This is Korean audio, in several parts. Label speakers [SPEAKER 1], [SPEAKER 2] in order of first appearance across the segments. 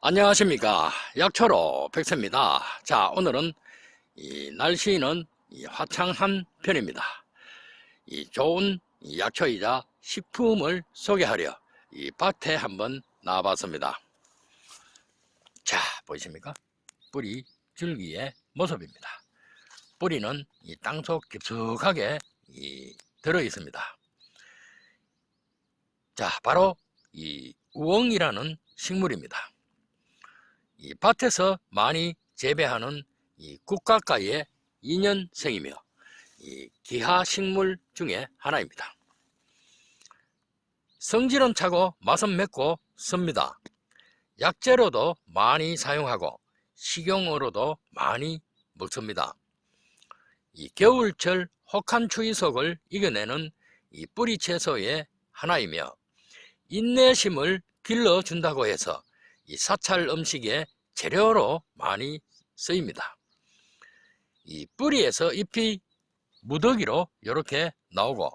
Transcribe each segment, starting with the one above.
[SPEAKER 1] 안녕하십니까. 약초로 백세입니다. 자, 오늘은 이 날씨는 화창한 편입니다. 이 좋은 약초이자 식품을 소개하려 이 밭에 한번 나와봤습니다. 자, 보이십니까? 뿌리 줄기의 모습입니다. 뿌리는 이 땅속 깊숙하게 들어 있습니다. 자, 바로 이 우엉이라는 식물입니다. 이 밭에서 많이 재배하는 이 국가과의 2년생이며 이 기하식물 중에 하나입니다. 성질은 차고 맛은 맵고 씁니다. 약재로도 많이 사용하고 식용으로도 많이 먹습니다. 이 겨울철 혹한 추위 속을 이겨내는 이 뿌리 채소의 하나이며 인내심을 길러준다고 해서 이 사찰 음식의 재료로 많이 쓰입니다. 이 뿌리에서 잎이 무더기로 이렇게 나오고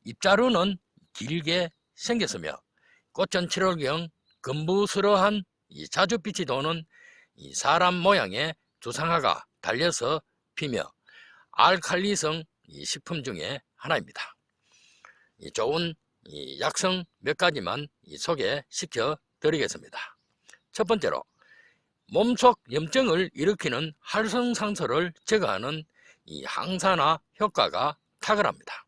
[SPEAKER 1] 잎자루는 길게 생겼으며 꽃은 7월경 금부스러한 이 자줏빛이 도는 이 사람 모양의 주상화가 달려서 피며 알칼리성 이 식품 중에 하나입니다. 이 좋은 이 약성 몇 가지만 소개시켜 드리겠습니다. 첫 번째로 몸속 염증을 일으키는 활성산소를 제거하는 이 항산화 효과가 탁월합니다.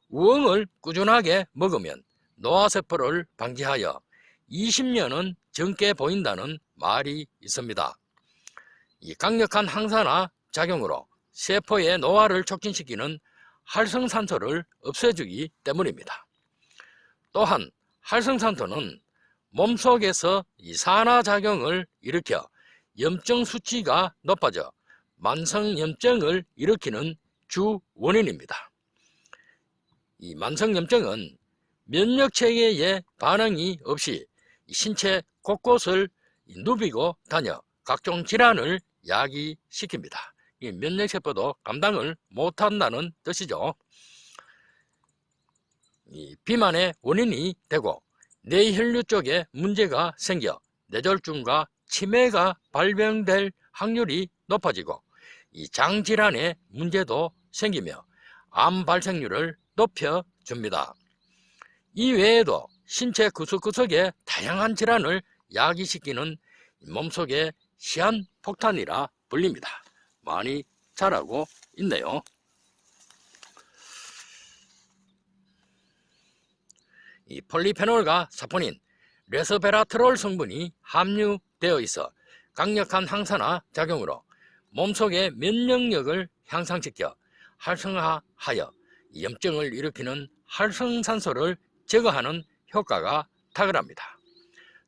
[SPEAKER 1] 우엉을 꾸준하게 먹으면 노화세포를 방지하여 20년은 젊게 보인다는 말이 있습니다. 이 강력한 항산화 작용으로 세포의 노화를 촉진시키는 활성산소를 없애주기 때문입니다. 또한 활성산소는 몸속에서 이 산화작용을 일으켜 염증 수치가 높아져 만성염증을 일으키는 주 원인입니다. 이 만성염증은 면역체계의 반응이 없이 신체 곳곳을 누비고 다녀 각종 질환을 야기시킵니다. 이 면역세포도 감당을 못한다는 뜻이죠. 이 비만의 원인이 되고 뇌혈류 쪽에 문제가 생겨 뇌졸중과 치매가 발병될 확률이 높아지고 이 장질환의 문제도 생기며 암 발생률을 높여줍니다. 이 외에도 신체 구석구석에 다양한 질환을 야기시키는 몸속의 시한폭탄이라 불립니다. 많이 자라고 있네요. 이 폴리페놀과 사포닌, 레스베라트롤 성분이 함유되어 있어 강력한 항산화 작용으로 몸속의 면역력을 향상시켜 활성화하여 염증을 일으키는 활성산소를 제거하는 효과가 탁월합니다.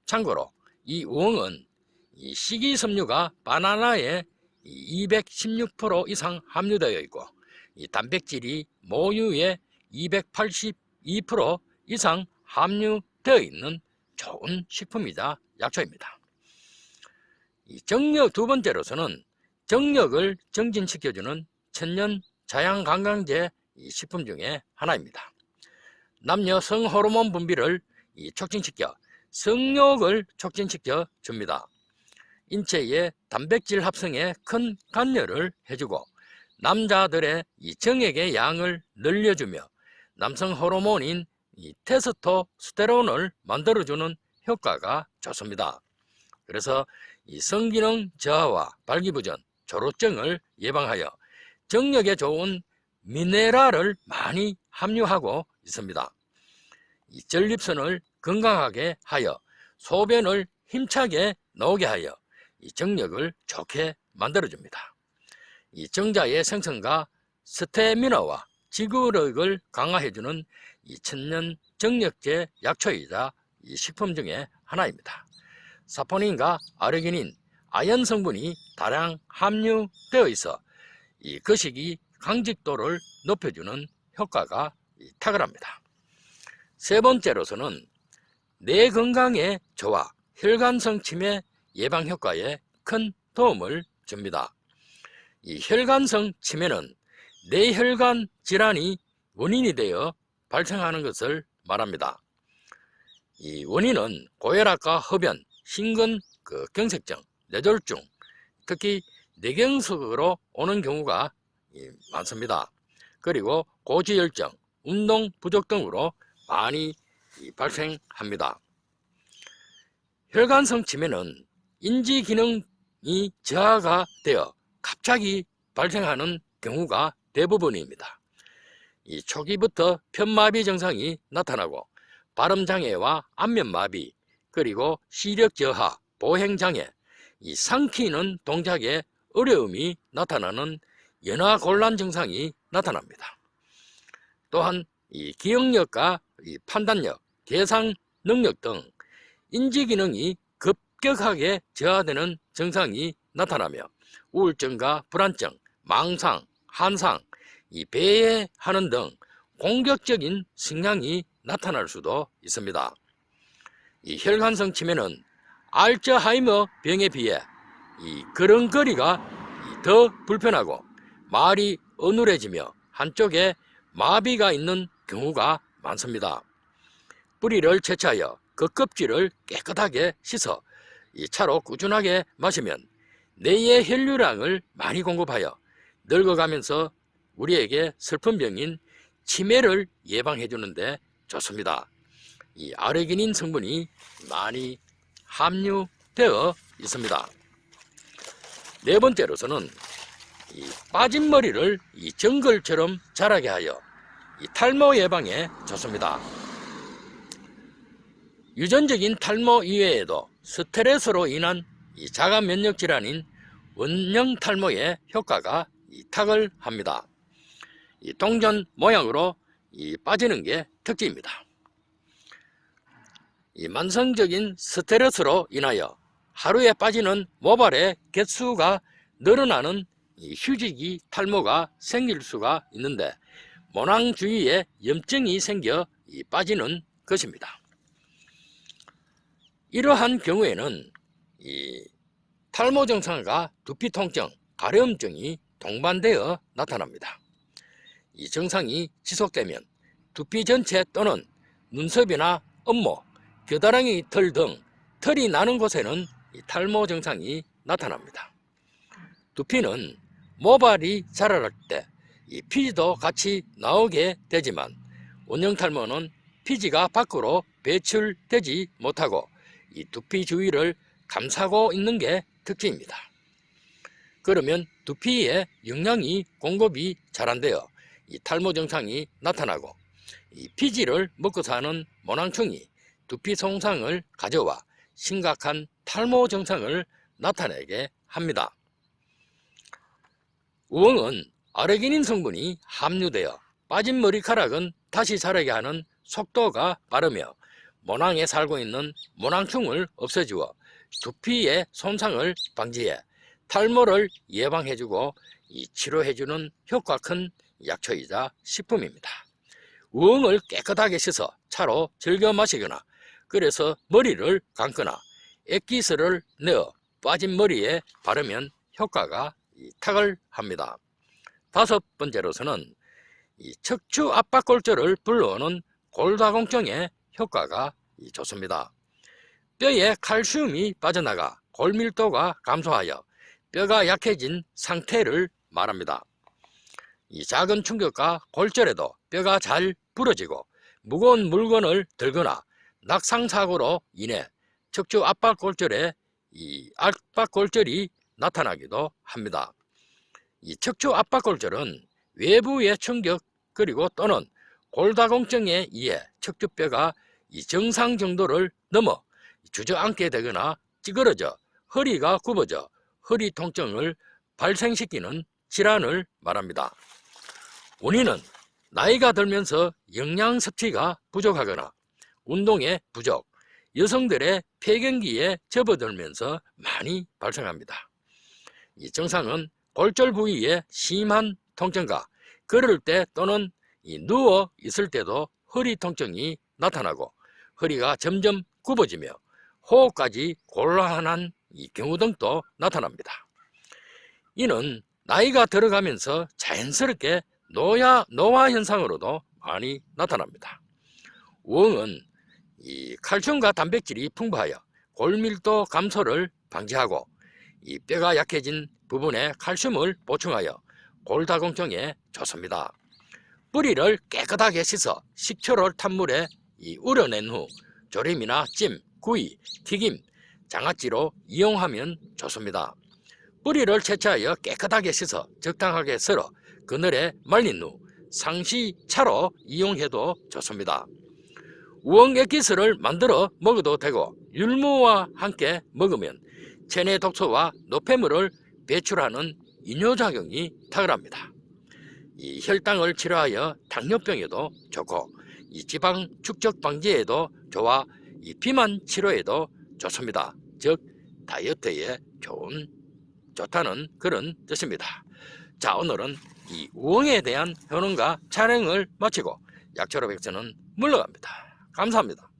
[SPEAKER 1] 참고로 이 우엉은 이 식이섬유가 바나나에 216% 이상 함유되어 있고 이 단백질이 모유에 282% 이상 함유되어 있는 좋은 식품이자 약초입니다. 이 정력 두 번째로서는 정력을 정진시켜주는 천연 자양강강제 식품 중에 하나입니다. 남녀 성호르몬 분비를 촉진시켜 성욕을 촉진시켜 줍니다. 인체의 단백질 합성에 큰 관여를 해주고 남자들의 정액의 양을 늘려주며 남성 호르몬인 테스토스테론을 만들어주는 효과가 좋습니다. 그래서 성기능 저하와 발기부전, 조루증을 예방하여 정력에 좋은 미네랄을 많이 함유하고 있습니다. 전립선을 건강하게 하여 소변을 힘차게 나오게 하여 정력을 좋게 만들어줍니다. 정자의 생성과 스태미나와 지구력을 강화해주는 천연 정력제 약초이자 식품 중에 하나입니다. 사포닌과 아르기닌, 아연 성분이 다량 함유되어 있어 거시기 강직도를 높여주는 효과가 탁월합니다. 세 번째로서는 뇌 건강에 좋아 혈관성 치매 예방 효과에 큰 도움을 줍니다. 혈관성 치매는 뇌혈관 질환이 원인이 되어 발생하는 것을 말합니다. 이 원인은 고혈압과 흡연, 심근 경색증, 뇌졸중, 특히 뇌경색으로 오는 경우가 많습니다. 그리고 고지혈증, 운동 부족 등으로 많이 발생합니다. 혈관성 치매는 인지 기능이 저하가 되어 갑자기 발생하는 경우가 대부분입니다. 초기부터 편마비 증상이 나타나고 발음장애와 안면마비, 그리고 시력 저하, 보행장애, 삼키는 동작에 어려움이 나타나는 연화곤란 증상이 나타납니다. 또한 기억력과 판단력, 계산 능력 등 인지기능이 급격하게 저하되는 증상이 나타나며 우울증과 불안증, 망상, 한상, 배회하는 등 공격적인 성향이 나타날 수도 있습니다. 혈관성 치매는 알츠하이머 병에 비해 걸음걸이가 더 불편하고 말이 어눌해지며 한쪽에 마비가 있는 경우가 많습니다. 뿌리를 채취하여 그 껍질을 깨끗하게 씻어 차로 꾸준하게 마시면 뇌의 혈류량을 많이 공급하여 늙어가면서 우리에게 슬픈 병인 치매를 예방해 주는데 좋습니다. 아르기닌 성분이 많이 함유되어 있습니다. 네 번째로서는 빠진 머리를 정글처럼 자라게 하여 탈모 예방에 좋습니다. 유전적인 탈모 이외에도 스트레스로 인한 자가 면역 질환인 원형 탈모의 효과가 탁월합니다. 동전 모양으로 빠지는 게 특징입니다. 만성적인 스트레스로 인하여 하루에 빠지는 모발의 개수가 늘어나는 휴지기 탈모가 생길 수가 있는데 모낭 주위에 염증이 생겨 빠지는 것입니다. 이러한 경우에는 탈모 증상과 두피 통증, 가려움증이 동반되어 나타납니다. 이 증상이 지속되면 두피 전체 또는 눈썹이나 업모, 겨드랑이 털 등 털이 나는 곳에는 탈모 증상이 나타납니다. 두피는 모발이 자랄 때 피지도 같이 나오게 되지만 원형 탈모는 피지가 밖으로 배출되지 못하고 두피 주위를 감싸고 있는 게 특징입니다. 그러면 두피에 영양이 공급이 잘 안 되어 탈모 증상이 나타나고 피지를 먹고 사는 모낭충이 두피 손상을 가져와 심각한 탈모 증상을 나타내게 합니다. 우엉은 아르기닌 성분이 함유되어 빠진 머리카락은 다시 자라게 하는 속도가 빠르며 모낭에 살고 있는 모낭충을 없애주어 두피의 손상을 방지해 탈모를 예방해주고 치료해주는 효과 큰 약초이자 식품입니다. 우엉을 깨끗하게 씻어 차로 즐겨 마시거나 그래서 머리를 감거나 액기스를 내어 빠진 머리에 바르면 효과가 탁월합니다. 다섯 번째로서는 척추 압박골절을 불러오는 골다공증에 효과가 좋습니다. 뼈에 칼슘이 빠져나가 골밀도가 감소하여 뼈가 약해진 상태를 말합니다. 작은 충격과 골절에도 뼈가 잘 부러지고 무거운 물건을 들거나 낙상사고로 인해 척추 압박골절에 압박골절이 나타나기도 합니다. 척추 압박골절은 외부의 충격 그리고 또는 골다공증에 의해 척추뼈가 정상 정도를 넘어 주저앉게 되거나 찌그러져 허리가 굽어져 허리 통증을 발생시키는 질환을 말합니다. 원인은 나이가 들면서 영양 섭취가 부족하거나 운동의 부족, 여성들의 폐경기에 접어들면서 많이 발생합니다. 이 증상은 골절 부위에 심한 통증과 걸을 때 또는 누워 있을 때도 허리 통증이 나타나고 허리가 점점 굽어지며 호흡까지 곤란한 경우 등도 나타납니다. 이는 나이가 들어가면서 자연스럽게 노화 현상으로도 많이 나타납니다. 우엉은 칼슘과 단백질이 풍부하여 골밀도 감소를 방지하고 이 뼈가 약해진 부분에 칼슘을 보충하여 골다공증에 좋습니다. 뿌리를 깨끗하게 씻어 식초를 탄 물에 우려낸 후 조림이나 찜, 구이, 튀김, 장아찌로 이용하면 좋습니다. 뿌리를 채취하여 깨끗하게 씻어 적당하게 썰어 그늘에 말린 후 상시차로 이용해도 좋습니다. 우엉 액기스를 만들어 먹어도 되고 율무와 함께 먹으면 체내 독소와 노폐물을 배출하는 이뇨작용이 탁월합니다. 이 혈당을 치료하여 당뇨병에도 좋고 이 지방 축적 방지에도 좋아 이 비만 치료에도 좋습니다. 즉 다이어트에 좋다는 그런 뜻입니다. 자, 오늘은 이 우엉에 대한 효능과 촬영을 마치고 약초로 백서는 물러갑니다. 감사합니다.